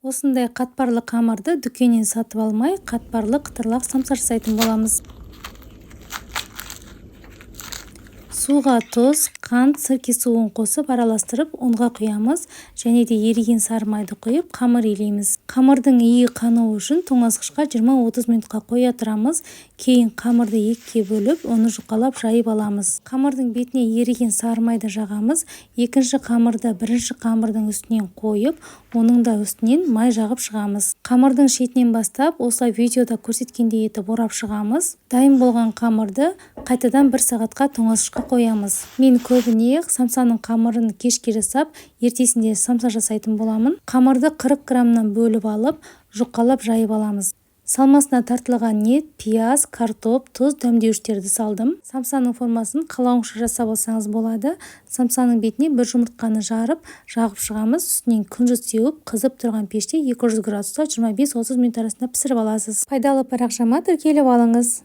Осындай қатпарлы қамырды дүкеннен сатып алмай, қатпарлы қытырлақ самса жасайтын боламыз. Суға тұз, қант, сірке суын қосып араластырып, ұнға құямыз және де еріген сары майды құйып, қамыр илейміз. Қамырдың иі қануы үшін тоңазғышқа 20-30 минутқа қоя тұрамыз. Кейін қамырды екіге бөліп, оны жұқалап жайып аламыз. Қамырдың бетіне еріген сары майды жағамыз. Екінші қамырды бірінші қамырдың үстінен қойып, оның да үстінен май жағып шығамыз. Қамырдың шетінен бастап, осылай видеода көрсеткендей етіп орап шығамыз. Дайын болған қамырды қайтадан 1 сағатқа тоңазғышқа қоямыз. Мен көбіне самсаның қамырын кешке жасап, ертесінде самса жасайтын боламын. Қамырды 40 граммнан бөліп алып, жұқалап жайып аламыз. Салмасына тартылған ет, пияз, картоп, тұз, дәмдеуіштерді салдым. Самсаның формасын қалауыңша жасап алсаңыз болады. Самсаның бетіне бір жұмыртқаны жарып, жағып шығамыз. Үстінен күнжіт сеуіп, қызып тұрған пеште 200 градуста 25-30 минут арасында пісіріп аласыз. Пайдалы парақшама тіркеліп алыңыз.